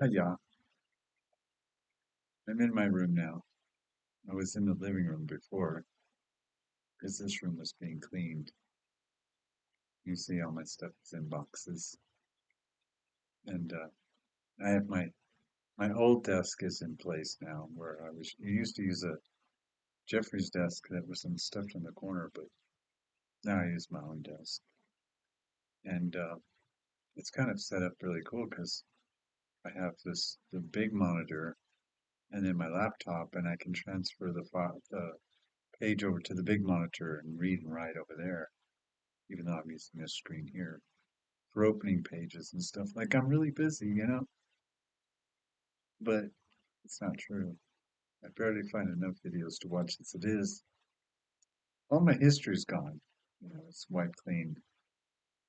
Yeah, I'm in my room now. I was in the living room before because this room was being cleaned. You see all my stuff is in boxes, and I have my old desk is in place now. Where I was, you used to use a Jeffrey's desk that was some stuffed in the corner, but now I use my own desk, and it's kind of set up really cool because I have the big monitor and then my laptop, and I can transfer the page over to the big monitor and read and write over there, even though I'm using this screen here for opening pages and stuff. Like I'm really busy, but it's not true. I barely find enough videos to watch as it is. All my history's gone. It's wiped clean.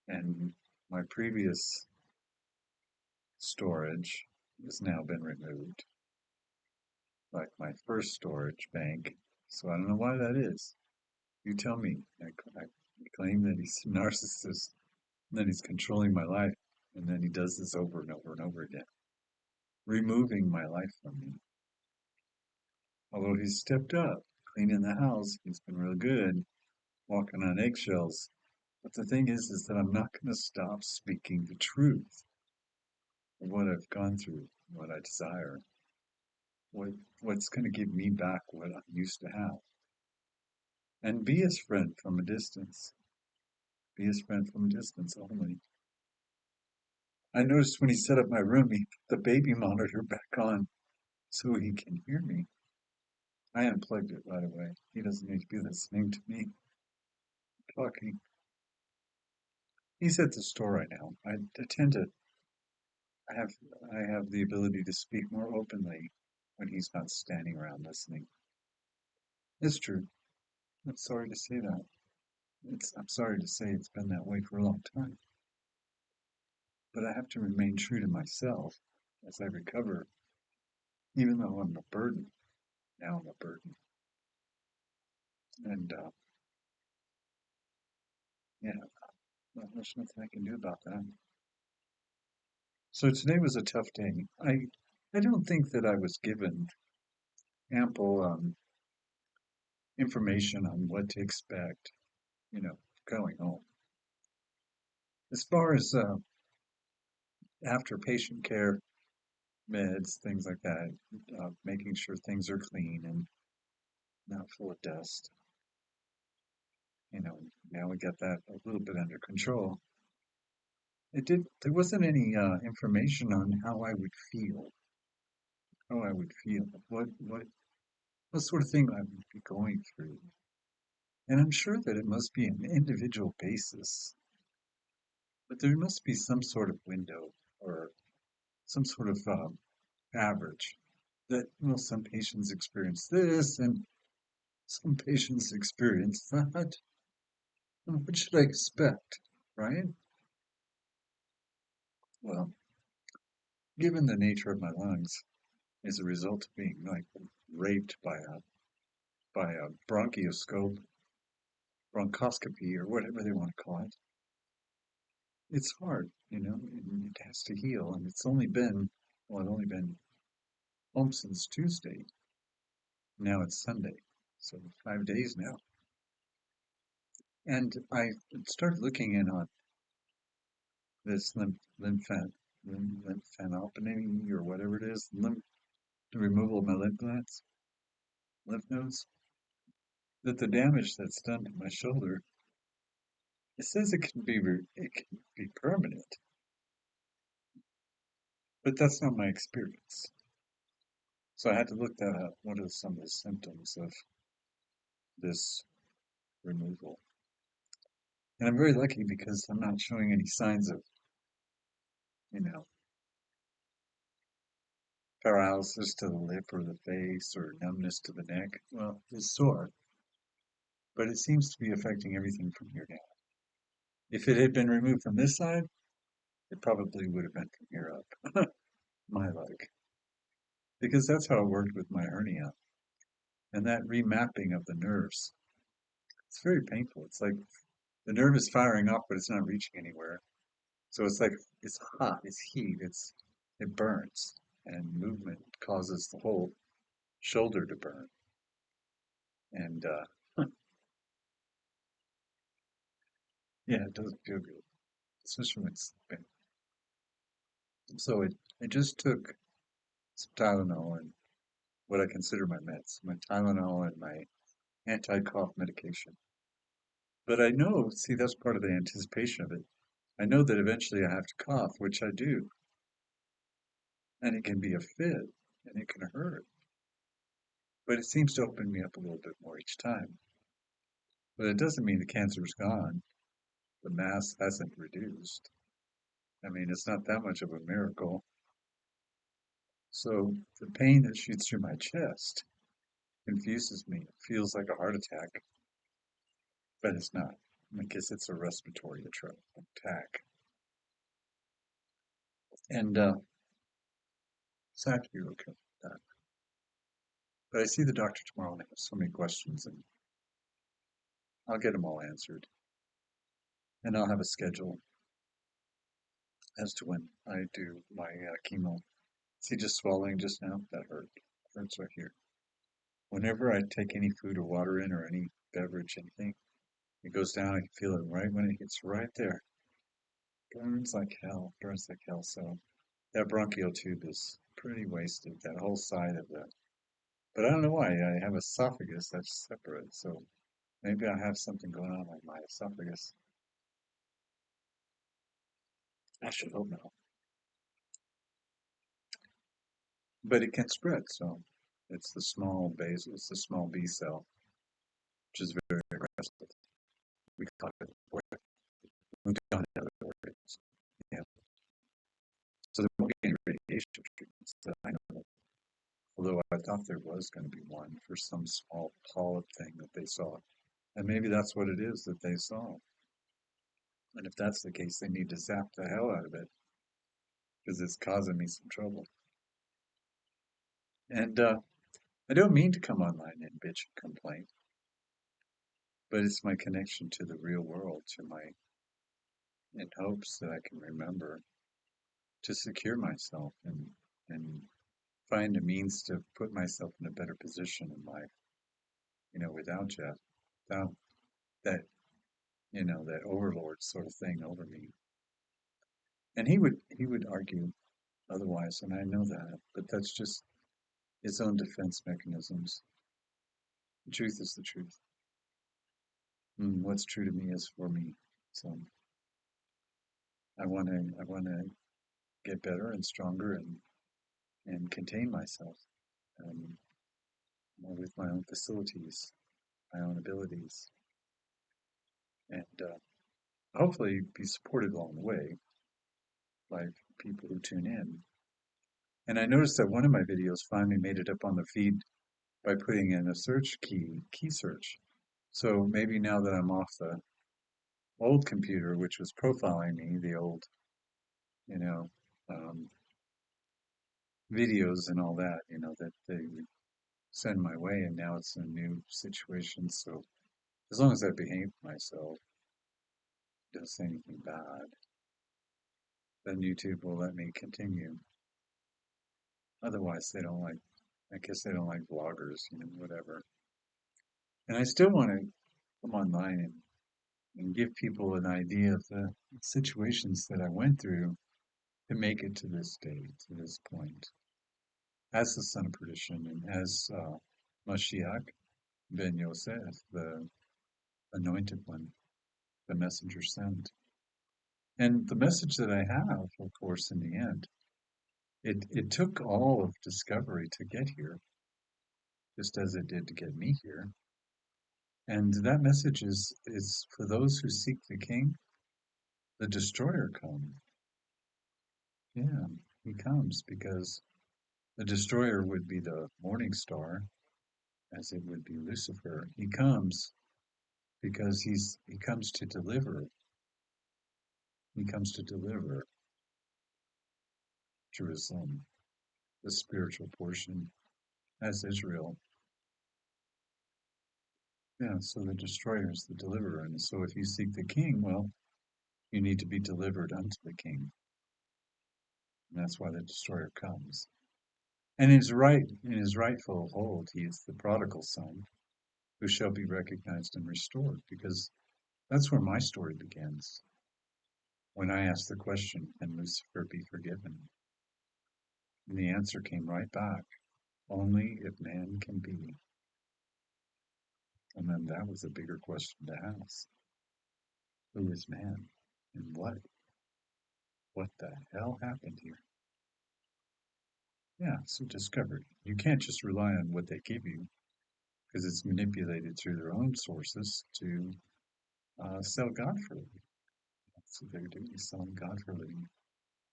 And my previous storage has now been removed, like my first storage bank. So I don't know why that is. You tell me. I claim that he's a narcissist, and that he's controlling my life, and then he does this over and over and over again, removing my life from me. Although he's stepped up, cleaning the house, he's been real good, walking on eggshells. But the thing is that I'm not going to stop speaking the truth of what I've gone through, what I desire, what what's going to give me back what I used to have, and be his friend from a distance. Be his friend from a distance only. I noticed when he set up my room, he put the baby monitor back on so he can hear me. I unplugged it right away. He doesn't need to be listening to me talking. He's at the store right now. I tend to I have I have the ability to speak more openly when he's not standing around listening. It's true. I'm sorry to say that. I'm sorry to say it's been that way for a long time. But I have to remain true to myself as I recover, even though I'm a burden. Now I'm a burden. And yeah, well, there's nothing I can do about that. So today was a tough day. I don't think that I was given ample information on what to expect, you know, going home. As far as after patient care, meds, things like that, making sure things are clean and not full of dust. Now we got that a little bit under control. There wasn't any information on how I would feel, what sort of thing I would be going through. And I'm sure that it must be an individual basis, but there must be some sort of window or some sort of average that, well, some patients experience this and some patients experience that. What should I expect, right? Well, given the nature of my lungs as a result of being like raped by a bronchoscope, bronchoscopy, or whatever they want to call it, it's hard, and it has to heal. And it only been home since Tuesday. Now it's Sunday, so 5 days now. And I started looking in on this lymphadenopathy or whatever it is, the removal of my lymph nodes, that the damage that's done to my shoulder, it says it can be permanent, but that's not my experience. So I had to look that up. What are some of the symptoms of this removal? And I'm very lucky because I'm not showing any signs of, you know, paralysis to the lip or the face or numbness to the neck. Well, it's sore, but it seems to be affecting everything from here down. If it had been removed from this side, it probably would have been from here up. My luck. Because that's how it worked with my hernia. And that remapping of the nerves, it's very painful. It's like the nerve is firing up, but it's not reaching anywhere. So it's like it's hot, it's heat, it burns. and movement causes the whole shoulder to burn. And yeah, it doesn't feel good, especially when it's sleeping. So it just took some Tylenol and what I consider my meds, my Tylenol and my anti-cough medication. But I know, see, that's part of the anticipation of it. I know that eventually I have to cough, which I do, and it can be a fit and it can hurt, but it seems to open me up a little bit more each time. But it doesn't mean the cancer's gone. The mass hasn't reduced. I mean, it's not that much of a miracle. So the pain that shoots through my chest confuses me. It feels like a heart attack, but it's not. I guess it's a respiratory attack. And it's have to be okay with that. But I see the doctor tomorrow and I have so many questions, and I'll get them all answered. And I'll have a schedule as to when I do my chemo. See, just swallowing just now, that hurt. Hurts right here. Whenever I take any food or water in or any beverage, anything, it goes down. I can feel it right when it hits right there. Burns like hell. Burns like hell. So that bronchial tube is pretty wasted. That whole side of the. But I don't know why. I have esophagus that's separate. So maybe I have something going on like my esophagus. I should hope not. But it can spread. So it's the small base. It's the small B cell, which is very aggressive. We call it we don't have it organs. Yeah. So there won't be any radiation treatments that I know of. Although I thought there was going to be one for some small polyp thing that they saw. And maybe that's what it is that they saw. And if that's the case, they need to zap the hell out of it because it's causing me some trouble. And I don't mean to come online and bitch and complain, but it's my connection to the real world, to my in hopes that I can remember to secure myself and find a means to put myself in a better position in life, without Jeff, without that, that overlord sort of thing over me. And he would argue otherwise, and I know that, but that's just his own defense mechanisms. The truth is the truth. What's true to me is for me. So I want to get better and stronger and contain myself um, with my own facilities, my own abilities, and hopefully be supported along the way by people who tune in. And I noticed that one of my videos finally made it up on the feed by putting in a search key search. So maybe now that I'm off the old computer, which was profiling me, the old, you know, um, videos and all that, that they would send my way, and now it's a new situation. So as long as I behave myself, don't say anything bad, then YouTube will let me continue. Otherwise, they don't like, I guess they don't like vloggers, whatever. And I still want to come online and give people an idea of the situations that I went through to make it to this day, to this point, as the son of perdition and as Mashiach ben Yosef, the anointed one, the messenger sent. And the message that I have, of course, in the end, it took all of discovery to get here, just as it did to get me here. And that message is for those who seek the king, the destroyer comes. Yeah, he comes because the destroyer would be the morning star, as it would be Lucifer. He comes because he comes to deliver. He comes to deliver Jerusalem, the spiritual portion, as Israel. Yeah, so the destroyer is the deliverer. And so if you seek the king, well, you need to be delivered unto the king. And that's why the destroyer comes. And in his rightful hold, he is the prodigal son who shall be recognized and restored, because that's where my story begins. When I asked the question, can Lucifer be forgiven? And the answer came right back, only if man can be. And then that was a bigger question to ask. Who is man? And what the hell happened here? Yeah, so discovery. You can't just rely on what they give you because it's manipulated through their own sources to sell God for a living. That's what they're doing, is selling God for a living.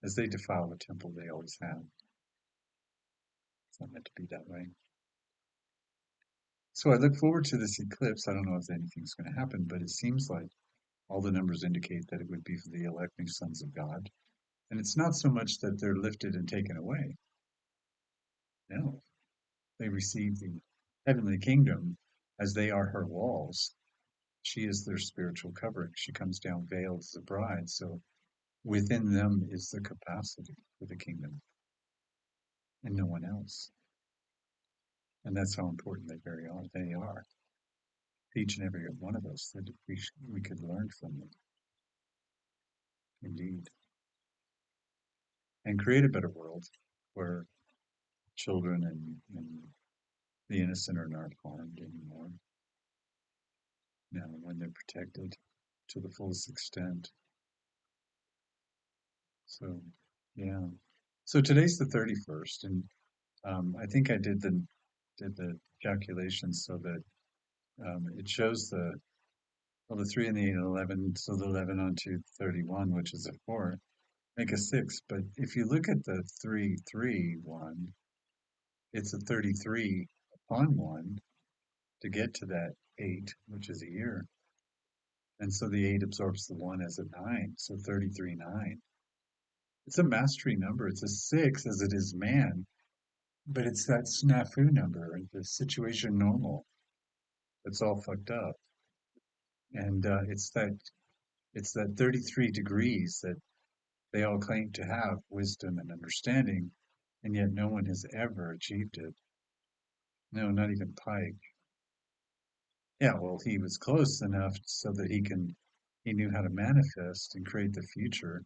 As they defile the temple they always have. It's not meant to be that way. So I look forward to this eclipse. I don't know if anything's going to happen, but it seems like all the numbers indicate that it would be for the elect new sons of God. And it's not so much that they're lifted and taken away. No, they receive the heavenly kingdom as they are her walls. She is their spiritual covering. She comes down veiled as a bride. So within them is the capacity for the kingdom and no one else. And that's how important they are. Each and every one of us, that we could learn from them, indeed, and create a better world where children and the innocent are not harmed anymore. Now, when they're protected to the fullest extent. So, yeah. So today's the 31st, and I think I did the calculations so that it shows the 3 and the 8 and 11, so the 11 onto 31, which is a 4, make a 6. But if you look at the 3, 3, 1, it's a 33 upon 1 to get to that 8, which is a year. And so the 8 absorbs the 1 as a 9, so 33, 9. It's a mastery number. It's a 6 as it is man, but it's that SNAFU number, the situation normal. It's all fucked up. And it's that 33 degrees that they all claim to have wisdom and understanding, and yet no one has ever achieved it. No, not even Pike. Yeah, well, he was close enough so that he knew how to manifest and create the future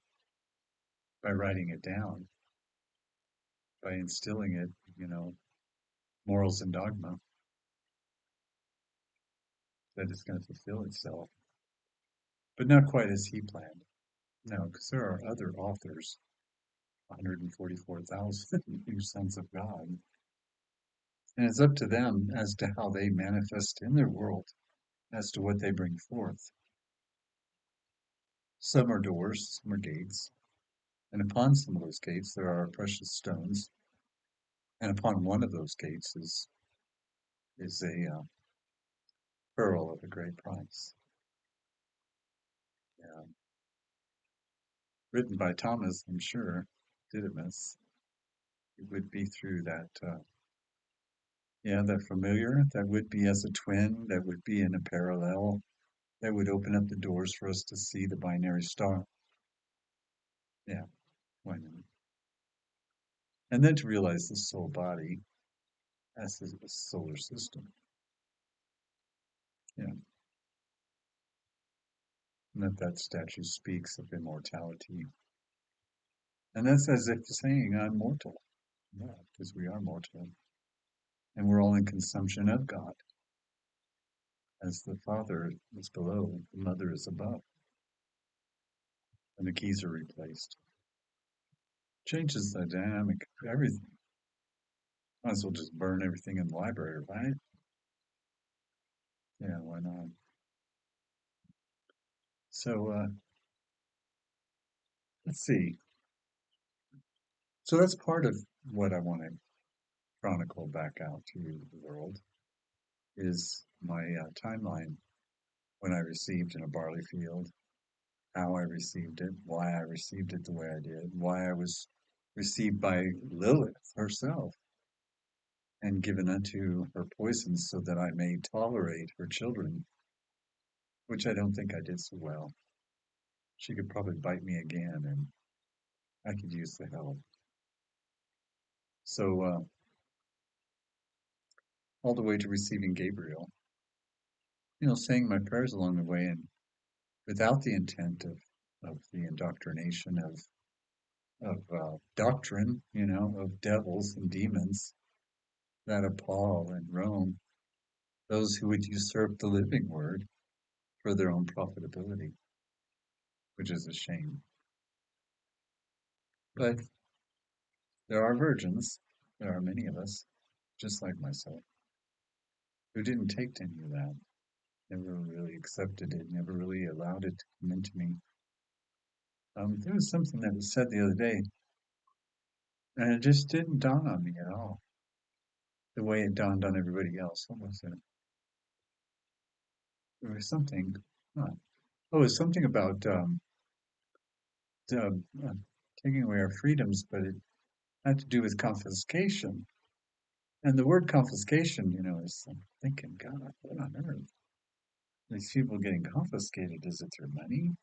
by writing it down, by instilling it, you know, morals and dogma that it's going to fulfill itself, but not quite as he planned. No, because there are other authors, 144,000 new sons of God, and it's up to them as to how they manifest in their world, as to what they bring forth. Some are doors, some are gates, and upon some of those gates there are precious stones, and upon one of those gates is a pearl of a great price. Yeah. Written by Thomas, I'm sure, Didymus. It would be through that, yeah, that familiar, that would be as a twin, that would be in a parallel, that would open up the doors for us to see the binary star. Yeah, why not? And then to realize the soul body as a solar system. Yeah, and that statue speaks of immortality. And that's as if saying, I'm mortal. Yeah, because we are mortal. And we're all in consumption of God. As the Father is below, the Mother is above. And the keys are replaced. Changes the dynamic of everything. Might as well just burn everything in the library, right? Yeah, why not? So let's see. So that's part of what I want to chronicle back out to the world is my timeline when I received in a barley field, how I received it, why I received it the way I did, why I was received by Lilith herself and given unto her poisons so that I may tolerate her children, which I don't think I did so well. She could probably bite me again and I could use the help. So all the way to receiving Gabriel. Saying my prayers along the way and without the intent of the indoctrination of doctrine, of devils and demons that of Paul and Rome, those who would usurp the living word for their own profitability, which is a shame. But there are virgins, there are many of us, just like myself, who didn't take to any of that, never really accepted it, never really allowed it to come into me. There was something that was said the other day, and it just didn't dawn on me at all, the way it dawned on everybody else. What was it? There was something, huh. Oh, it was something about the, taking away our freedoms, but it had to do with confiscation. And the word confiscation, is I'm thinking, God, what on earth? These people getting confiscated, is it their money?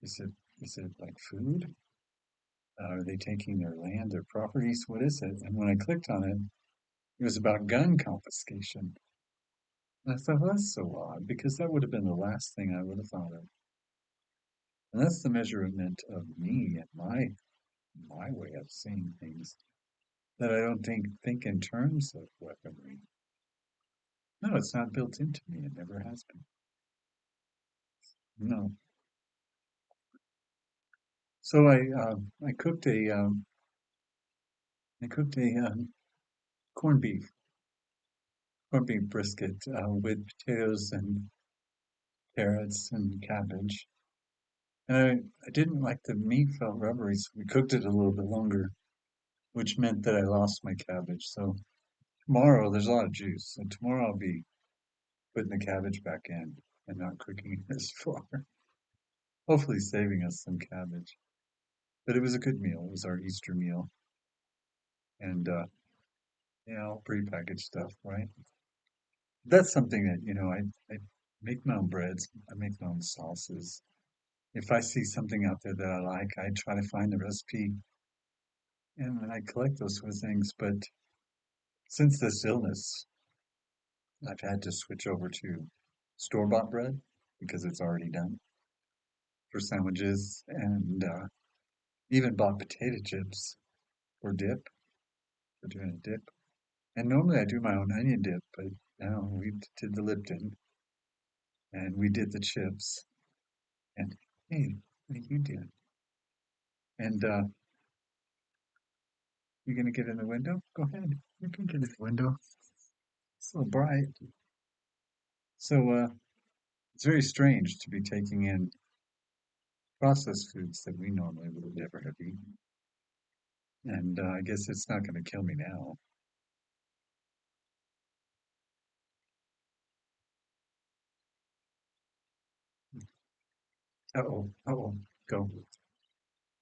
Is it like food? Are they taking their land, their properties? What is it? And when I clicked on it, it was about gun confiscation. And I thought, well, that's so odd, because that would have been the last thing I would have thought of. And that's the measurement of me and my way of seeing things. That I don't think in terms of weaponry. No, it's not built into me. It never has been. No. So I cooked a corned beef corned beef brisket with potatoes and carrots and cabbage. And I didn't like the meat felt rubbery, so we cooked it a little bit longer, which meant that I lost my cabbage. So tomorrow there's a lot of juice, and tomorrow I'll be putting the cabbage back in and not cooking it as far. Hopefully saving us some cabbage. But it was a good meal. It was our Easter meal. And all prepackaged stuff, right? That's something that, I make my own breads, I make my own sauces. If I see something out there that I like, I try to find the recipe and I collect those sort of things. But since this illness, I've had to switch over to store-bought bread because it's already done for sandwiches and even bought potato chips for dip, for doing a dip. And normally I do my own onion dip, but we did the Lipton and we did the chips. And hey, what are you doing? And you gonna get in the window? Go ahead. You can get in the window. It's so bright. So it's very strange to be taking in processed foods that we normally would never have eaten. And I guess it's not going to kill me now. Uh-oh, uh-oh, go.